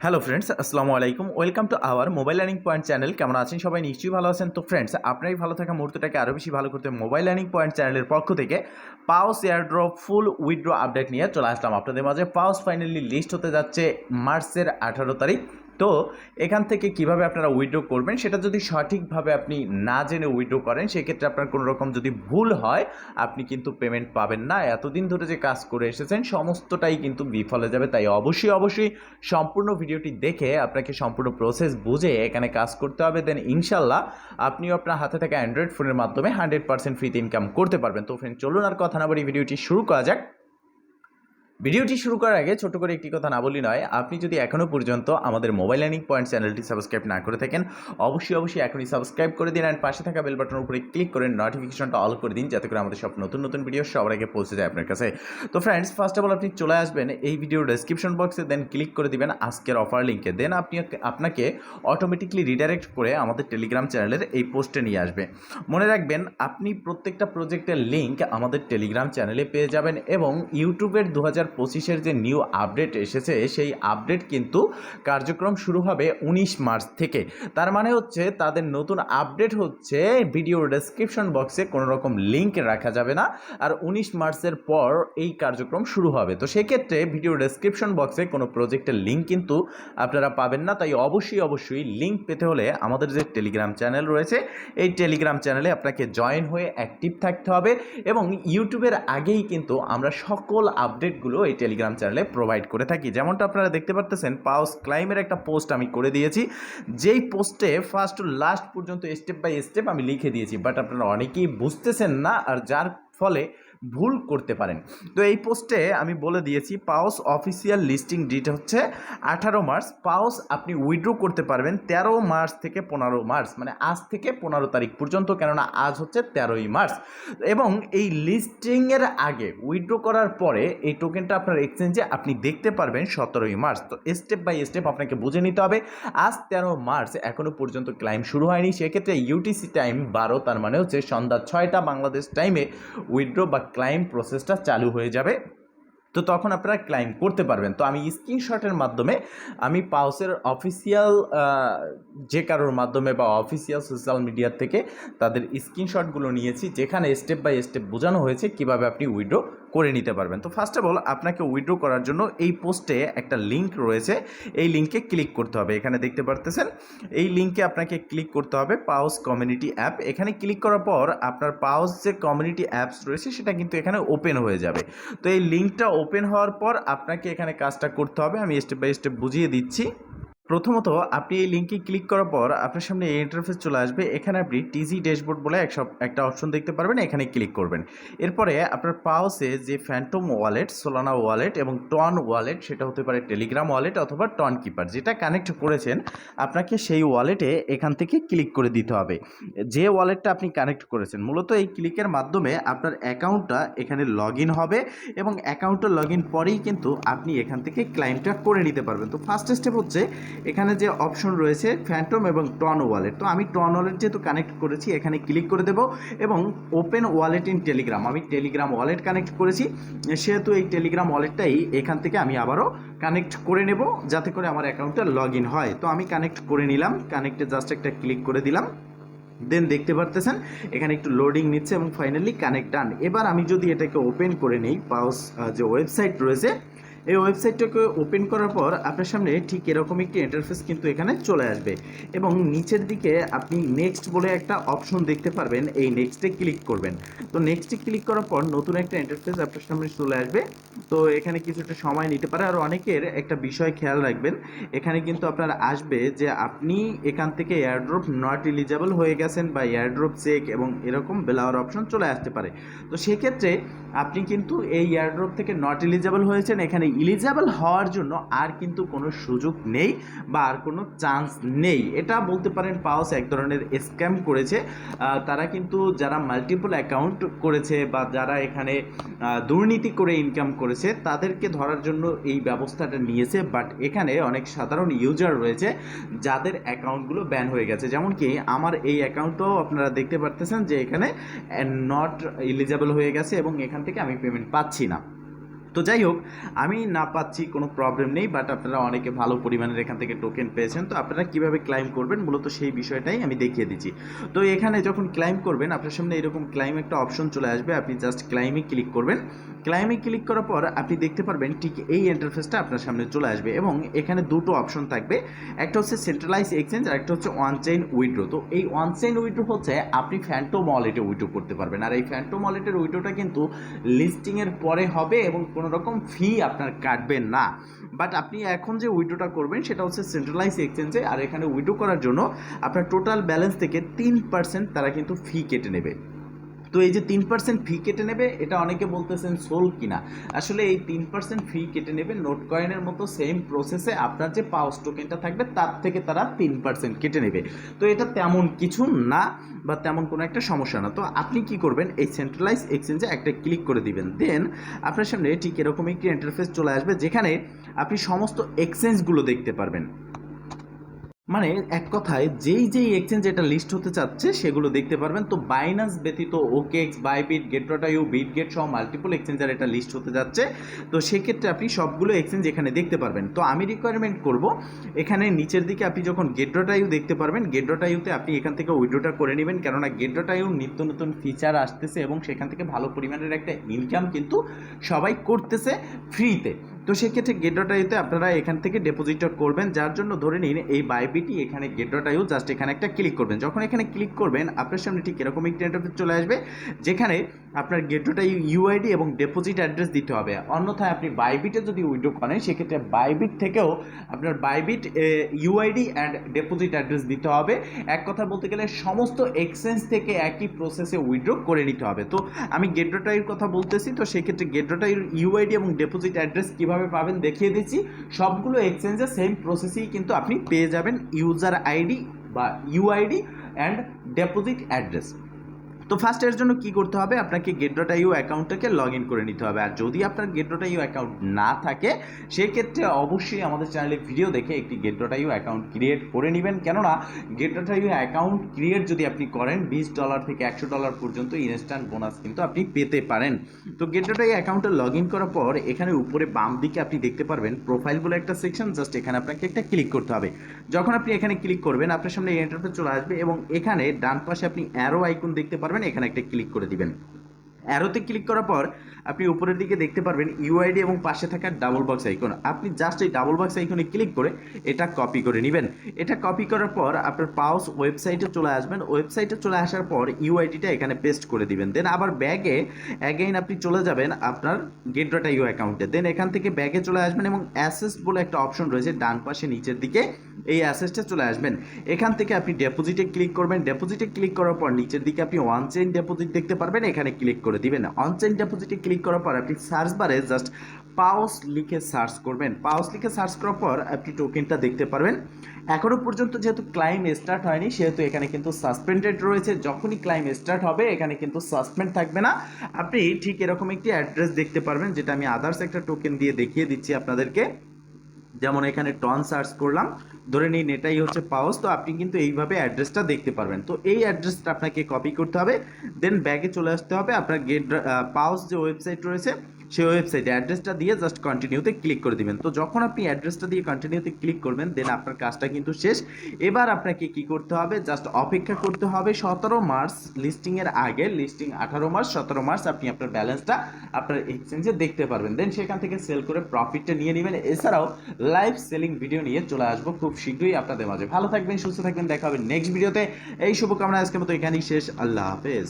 Hello friends, আসসালামু আলাইকুম। Welcome to our mobile learning point channel. কেমন আছেন সবাই? নিশ্চয়ই ভালো আছেন। তো ফ্রেন্ডস, আপনারই ভালো থাকা মুহূর্তটাকে আরও বেশি ভালো করতে মোবাইল লার্নিং পয়েন্ট চ্যানেলের পক্ষ থেকে পাওস এয়ারড্রপ ফুল উইথড্র আপডেট নিয়ে চলে আসলাম আপনাদের মাঝে। পাওস ফাইনালি লিস্ট হতে যাচ্ছে মার্চের 18 তারিখ। তো এখান থেকে কিভাবে আপনারা উইথড্র করবেন সেটা যদি সঠিকভাবে আপনি না জেনে উইথড্র করেন, সেক্ষেত্রে আপনার কোনো রকম যদি ভুল হয় আপনি কিন্তু পেমেন্ট পাবেন না। এতদিন ধরে যে কাজ করে এসেছেন সমস্তটাই কিন্তু বিফলে যাবে। তাই অবশ্যই সম্পূর্ণ ভিডিওটি দেখে আপনাকে সম্পূর্ণ প্রসেস বুঝে এখানে কাজ করতে হবে। দেন ইনশাল্লাহ আপনিও আপনার হাতে থাকা অ্যান্ড্রয়েড ফোনের মাধ্যমে 100% ফ্রিতে ইনকাম করতে পারবেন। তো ফ্রেন্ড, চলুন আর কথা না বলি ভিডিওটি শুরু করা যাক। ভিডিওটি শুরু করার আগে ছোট করে একটি কথা না বলি নয়, আপনি যদি এখনও পর্যন্ত আমাদের মোবাইল লার্নিং পয়েন্ট চ্যানেলটি সাবস্ক্রাইব না করে থাকেন অবশ্যই এখনই সাবস্ক্রাইব করে দিন, অ্যান্ড পাশে থাকা বেল বাটনের উপরে ক্লিক করে নোটিফিকেশনটা অল করে দিন, যাতে করে আমাদের সব নতুন ভিডিও সবার আগে পৌঁছে যায় আপনার কাছে। তো ফ্রেন্ডস, ফার্স্ট অফ অল আপনি চলে আসবেন এই ভিডিওর ডেসক্রিপশন বক্সে, দেন ক্লিক করে দিবেন আজকের অফার লিঙ্কে। দেন আপনাকে অটোমেটিকলি রিডাইরেক্ট করে আমাদের টেলিগ্রাম চ্যানেলের এই পোস্টে নিয়ে আসবে। মনে রাখবেন, আপনি প্রত্যেকটা প্রজেক্টের লিঙ্ক আমাদের টেলিগ্রাম চ্যানেলে পেয়ে যাবেন, এবং ইউটিউবের 2025-এর যে নিউ আপডেট এসেছে সেই আপডেট কিন্তু কার্যক্রম শুরু হবে 19 মার্চ থেকে। তার মানে হচ্ছে তাদের নতুন আপডেট হচ্ছে ভিডিওর ডেসক্রিপশন বক্সে কোনো রকম লিঙ্ক রাখা যাবে না, আর 19 মার্চের পর এই কার্যক্রম শুরু হবে। তো সেক্ষেত্রে ভিডিও ডেসক্রিপশন বক্সে কোনো প্রজেক্টের লিঙ্ক কিন্তু আপনারা পাবেন না। তাই অবশ্যই লিঙ্ক পেতে হলে আমাদের যে টেলিগ্রাম চ্যানেল রয়েছে এই টেলিগ্রাম চ্যানেলে আপনাকে জয়েন হয়ে অ্যাক্টিভ থাকতে হবে, এবং ইউটিউবের আগেই কিন্তু আমরা সকল আপডেটগুলো এই টেলিগ্রাম চ্যানেলে প্রোভাইড করে থাকি। যেমনটা আপনারা দেখতে পারতেছেন, পাওস ক্লাইমের একটা পোস্ট আমি করে দিয়েছি, যেই পোস্টে ফার্স্ট টু লাস্ট পর্যন্ত স্টেপ বাই স্টেপ আমি লিখে দিয়েছি, বাট আপনারা অনেকেই বুঝতেছেন না, আর যার ফলে ভুল করতে পারেন। তো এই পোস্টে আমি বলে দিয়েছি পাওস অফিসিয়াল লিস্টিং ডেট হচ্ছে 18 মার্চ। পাওস আপনি উইথড্র করতে পারবেন 13 মার্চ থেকে 15 মার্চ, মানে আজ থেকে 15 তারিখ পর্যন্ত, কেননা আজ হচ্ছে 13ই মার্চ। এবং এই লিস্টিংয়ের আগে উইথড্র করার পরে এই টোকেনটা আপনার এক্সচেঞ্জে আপনি দেখতে পারবেন 17ই মার্চ। তো স্টেপ বাই স্টেপ আপনাকে বুঝে নিতে হবে। আজ 13 মার্চ, এখনও পর্যন্ত ক্লাইম শুরু হয়নি, সেক্ষেত্রে ইউটিসি টাইম 12, তার মানে হচ্ছে সন্ধ্যা 6টা বাংলাদেশ টাইমে উইথড্র বা ক্লাইম প্রসেসটা চালু হয়ে যাবে। তো তখন আপনারা ক্লাইম করতে পারবেন। তো আমি স্ক্রিনশটের মাধ্যমে আমি পাওসের অফিসিয়াল যে কারোর মাধ্যমে বা অফিসিয়াল সোশ্যাল মিডিয়া থেকে তাদের স্ক্রিনশটগুলো নিয়েছি, যেখানে স্টেপ বাই স্টেপ বোঝানো হয়েছে কীভাবে আপনি উইথড্র করে নিতে পারবেন। তো ফার্স্ট অফ অল আপনাকে উইথড্র করার জন্য এই পোস্টে একটা লিঙ্ক রয়েছে, এই লিঙ্কে ক্লিক করতে হবে। এখানে দেখতে পারতেছেন এই লিঙ্কে আপনাকে ক্লিক করতে হবে পাওস কমিউনিটি অ্যাপ। এখানে ক্লিক করার পর আপনার পাওস যে কমিউনিটি অ্যাপস রয়েছে সেটা কিন্তু এখানে ওপেন হয়ে যাবে। তো এই লিঙ্কটা ওপেন হওয়ার পর আপনাকে এখানে কাজটা করতে হবে, আমি স্টেপ বাই স্টেপ বুঝিয়ে দিচ্ছি। প্রথমত আপনি এই লিঙ্কে ক্লিক করার পর আপনার সামনে এই ইন্টারফেস চলে আসবে। এখানে আপনি টিজি ড্যাশবোর্ড বলে একটা অপশন দেখতে পারবেন, এখানে ক্লিক করবেন। এরপরে আপনার পাওসে যে ফ্যান্টম ওয়ালেট, সোলানা ওয়ালেট এবং টন ওয়ালেট, সেটা হতে পারে টেলিগ্রাম ওয়ালেট অথবা টন কিপার, যেটা কানেক্ট করেছেন আপনাকে সেই ওয়ালেটে এখান থেকে ক্লিক করে দিতে হবে। যে ওয়ালেটটা আপনি কানেক্ট করেছেন, মূলত এই ক্লিকের মাধ্যমে আপনার অ্যাকাউন্টটা এখানে লগ ইন হবে, এবং অ্যাকাউন্টটা লগ ইন পরেই কিন্তু আপনি এখান থেকে ক্লাইমটা করে নিতে পারবেন। তো ফার্স্ট স্টেপ হচ্ছে এখানে যে অপশন রয়েছে ফ্যান্টম এবং টন ওয়ালেট। তো আমি টন ওয়ালেট যেহেতু কানেক্ট করেছি এখানে ক্লিক করে দেব, এবং ওপেন ওয়ালেট ইন টেলিগ্রাম, আমি টেলিগ্রাম ওয়ালেট কানেক্ট করেছি, সেহেতু এই টেলিগ্রাম ওয়ালেটটাই এখান থেকে আমি আবারও কানেক্ট করে নেব, যাতে করে আমার অ্যাকাউন্টটা লগ ইন হয়। তো আমি কানেক্ট করে নিলাম, কানেক্টে জাস্ট একটা ক্লিক করে দিলাম। দেন দেখতে পারতেছেন এখানে একটু লোডিং নিচ্ছে, এবং ফাইনালি কানেক্ট ডান। এবার আমি যদি এটাকে ওপেন করে নিই, পাওস যে ওয়েবসাইট রয়েছে এই ওয়েবসাইটটাকে ওপেন করার পর আপনার সামনে ঠিক এরকম একটি ইন্টারফেস কিন্তু এখানে চলে আসবে, এবং নিচের দিকে আপনি নেক্সট বলে একটা অপশন দেখতে পারবেন, এই নেক্সটে ক্লিক করবেন। তো নেক্সটে ক্লিক করার পর নতুন একটা ইন্টারফেস আপনার সামনে চলে আসবে। তো এখানে কিছুটা সময় নিতে পারে, আর অনেকের একটা বিষয় খেয়াল রাখবেন, এখানে কিন্তু আপনার আসবে যে আপনি এখান থেকে এয়ারড্রপ নট এলিজেবল হয়ে গেছেন, বা এয়ারড্রপ চেক এবং এরকম বেলাওয়ার অপশন চলে আসতে পারে। তো সেক্ষেত্রে আপনি কিন্তু এই এয়ারড্রপ থেকে নট এলিজেবল হয়েছেন, এখানে এলিজেবল হওয়ার জন্য আর কিন্তু কোনো সুযোগ নেই বা আর কোনো চান্স নেই। এটা বলতে পারেন পাওস এক ধরনের স্ক্যাম করেছে। তারা কিন্তু যারা মাল্টিপল অ্যাকাউন্ট করেছে বা যারা এখানে দুর্নীতি করে ইনকাম করেছে তাদেরকে ধরার জন্য এই ব্যবস্থাটা নিয়েছে, বাট এখানে অনেক সাধারণ ইউজার রয়েছে যাদের অ্যাকাউন্টগুলো ব্যান হয়ে গেছে। যেমন কি আমার এই অ্যাকাউন্টও আপনারা দেখতে পারতেছেন যে এখানে নট এলিজেবল হয়ে গেছে, এবং এখান থেকে আমি পেমেন্ট পাচ্ছি না। তো যাই হোক, আমি না পাচ্ছি কোনো প্রবলেম নেই, বাট আপনারা অনেকে ভালো পরিমাণের এখান থেকে টোকেন পেয়েছেন। তো আপনারা কীভাবে ক্লাইম করবেন মূলত সেই বিষয়টাই আমি দেখিয়ে দিচ্ছি। তো এখানে যখন ক্লাইম করবেন আপনার সামনে এরকম ক্লাইম একটা অপশন চলে আসবে, আপনি জাস্ট ক্লাইমে ক্লিক করবেন। ক্লাইমে ক্লিক করার পর আপনি দেখতে পারবেন ঠিক এই ইন্টারফেসটা আপনার সামনে চলে আসবে এবং এখানে দুটো অপশন থাকবে, একটা হচ্ছে সেন্ট্রালাইজ এক্সচেঞ্জ আর একটা হচ্ছে ওয়ান চেইন উইথড্র। তো এই ওয়ান চেইন উইথড্র হচ্ছে আপনি ফ্যান্টম ওয়ালেটে উইথড্র করতে পারবেন, আর এই ফ্যান্টম ওয়ালেটের উইথড্রটা কিন্তু লিস্টিংয়ের পরে হবে এবং কোনো রকম ফি আপনার কাটবেন না। বাট আপনি এখন যে উইথড্রটা করবেন সেটা হচ্ছে সেন্ট্রালাইজ এক্সচেঞ্জে, আর এখানে উইথড্র করার জন্য আপনার টোটাল ব্যালেন্স থেকে 3% তারা কিন্তু ফি কেটে নেবে। তো এই যে 3% ফি কেটে নেবে, এটা অনেকে বলতেছেন সোল কিনা, আসলে এই 3% ফি কেটে নেবে নোট কয়েনের মতো সেম প্রসেসে আপনার যে পাউস টোকেনটা থাকবে তার থেকে তারা 3% কেটে নেবে। তো এটা তেমন কিছু না বা তেমন কোনো একটা সমস্যা না। তো আপনি কি করবেন, এই সেন্ট্রালাইজ এক্সচেঞ্জে একটা ক্লিক করে দিবেন, দেন আপনার সামনে ঠিক এরকম একটি ইন্টারফেস চলে আসবে যেখানে আপনি সমস্ত এক্সচেঞ্জগুলো দেখতে পারবেন। মানে এক কথায় যেই এক্সচেঞ্জ এটা লিস্ট হতে চাচ্ছে সেগুলো দেখতে পারবেন। তো বাইন্যান্স ব্যতীত ওকেএক্স, বাইবিট, গেট.ইউ, বিটগেট সহ মাল্টিপল এক্সচেঞ্জার এটা লিস্ট হতে যাচ্ছে। তো সেক্ষেত্রে আপনি সবগুলো এক্সচেঞ্জ এখানে দেখতে পারবেন। তো আমি রিকোয়ারমেন্ট করব এখানে নিচের দিকে আপনি যখন গেট.ইউ দেখতে পারবেন, গেট.ইউতে আপনি এখান থেকে উইথড্রটা করে নেবেন, কেননা গেট.ইউ নিত্য নতুন ফিচার আসতেছে এবং সেখান থেকে ভালো পরিমাণের একটা ইনকাম কিন্তু সবাই করতেছে ফ্রিতে। তো সেক্ষেত্রে গেট.ইউতে আপনারা এখান থেকে ডিপোজিট করবেন, যার জন্য ধরে নিন এই বাইবিটি এখানে গেট.ইউ, জাস্ট এখানে একটা ক্লিক করবেন। যখন এখানে ক্লিক করবেন আপনার সামনে ঠিক এরকম একটি ইন্টারফেস চলে আসবে যেখানে আপনার গেট.ইউ ইউআইডি এবং ডিপোজিট অ্যাড্রেস দিতে হবে। অন্যথায় আপনি বাইবিটে যদি উইথড্র করেন সেক্ষেত্রে বাইবিট থেকেও আপনার Bybit UID and deposit address দিতে হবে। এক কথা বলতে গেলে সমস্ত এক্সচেঞ্জ থেকে একই প্রসেসে উইথড্র করে নিতে হবে। তো আমি গেট.ইউর কথা বলতেছি, তো সেক্ষেত্রে গেট.ইউর ইউআইডি এবং ডিপোজিট অ্যাড্রেস কীভাবে পাবেন দেখিয়ে দিচ্ছি। সবগুলো এক্সচেঞ্জে সেম প্রসেসেই কিন্তু আপনি পেয়ে যাবেন ইউজার আইডি বা ইউআইডি অ্যান্ড ডিপোজিট অ্যাড্রেস। তো ফার্স্ট এর জন্য কি করতে হবে, আপনাকে গেট.ইউ অ্যাকাউন্টটাকে লগ ইন করে নিতে হবে। আর যদি আপনার গেট.ইউ অ্যাকাউন্ট না থাকে সেক্ষেত্রে অবশ্যই আমাদের চ্যানেলে ভিডিও দেখে একটি গেট.ইউ অ্যাকাউন্ট ক্রিয়েট করে নেবেন, কেননা গেট.ইউ অ্যাকাউন্ট ক্রিয়েট যদি আপনি করেন $20 থেকে $100 পর্যন্ত ইনস্ট্যান্ট বোনাস কিন্তু আপনি পেতে পারেন। তো গেট.ইউ অ্যাকাউন্টে লগ ইন করার পর এখানে উপরে বাম দিকে আপনি দেখতে পারবেন প্রোফাইল বলে একটা সেকশন, জাস্ট এখানে আপনাকে একটা ক্লিক করতে হবে। যখন আপনি এখানে ক্লিক করবেন আপনার সামনে এই ইন্টারফেস চলে আসবে এবং এখানে ডান পাশে আপনি অ্যারো আইকন দেখতে পারবেন, এখানে একটা ক্লিক করে দিবেন। অ্যারোতে ক্লিক করার পর আপনি উপরের দিকে দেখতে পারবেন ইউআইডি এবং পাশে থাকা ডাবল বক্স আইকন, আপনি জাস্ট এই ডাবল বক্স আইকনে ক্লিক করে এটা কপি করে নেবেন। এটা কপি করার পর আপনার পাউস ওয়েবসাইটে চলে আসবেন। ওয়েবসাইটে চলে আসার পর ইউআইডিটা এখানে পেস্ট করে দিবেন, দেন আবার ব্যাগে অ্যাগেইন আপনি চলে যাবেন আপনার গেট.ইউ অ্যাকাউন্টে, দেন এখান থেকে ব্যাগে চলে আসবেন এবং অ্যাসেস বলে একটা অপশন রয়েছে ডান পাশে নিচের দিকে, এই অ্যাসেসটা চলে আসবেন। এখান থেকে আপনি ডিপোজিটে ক্লিক করবেন। ডিপোজিটে ক্লিক করার পর নিচের দিকে আপনি ওয়ান চেইন ডিপোজিট দেখতে পারবেন, এখানে ক্লিক করে দিবেন। অন চেইন ডিপোজিটে ক্লিক করার পর আপনি সার্চ বারে জাস্ট পাউস লিখে সার্চ করবেন। পাউস লিখে সার্চ করার পর আপনি টোকেনটা দেখতে পারবেন। এখনো পর্যন্ত যেহেতু ক্লাইম স্টার্ট হয়নি সেহেতু এখানে কিন্তু সাসপেন্ডেড রয়েছে, যখনই ক্লাইম স্টার্ট হবে এখানে কিন্তু সাসপেন্ড থাকবে না। আপনি ঠিক এরকম একটি অ্যাড্রেস দেখতে পারবেন, যেটা আমি আদার্স একটা টোকেন দিয়ে দেখিয়ে দিচ্ছি আপনাদেরকে। যেমন এখানে টন সার্চ করলাম, ধরে নিন এটাই হচ্ছে পাউস, তো আপনি কিন্তু এইভাবে অ্যাড্রেসটা দেখতে পারবেন। তো এই অ্যাড্রেসটা আপনাকে কপি করতে হবে, দেন ব্যাগে চলে আসতে হবে। আপনার পাউস যে ওয়েবসাইট রয়েছে সেই ওয়েবসাইটে অ্যাড্রেসটা দিয়ে জাস্ট কন্টিনিউতে ক্লিক করে দিবেন। তো যখন আপনি অ্যাড্রেসটা দিয়ে কন্টিনিউতে ক্লিক করবেন দেন আপনার কাজটা কিন্তু শেষ। এবার আপনাকে কি করতে হবে, জাস্ট অপেক্ষা করতে হবে 17 মার্চ লিস্টিংয়ের আগে, লিস্টিং 18 মার্চ, 17 মার্চ আপনি আপনার ব্যালেন্সটা আপনার এক্সচেঞ্জে দেখতে পারবেন, দেন সেখান থেকে সেল করে প্রফিটটা নিয়ে নেবেন। এছাড়াও লাইভ সেলিং ভিডিও নিয়ে চলে আসবো খুব শীঘ্রই আপনাদের মাঝে। ভালো থাকবেন, সুস্থ থাকবেন, দেখা হবে নেক্সট ভিডিওতে। এই শুভকামনা আজকের মতো এখানেই শেষ। আল্লাহ হাফেজ।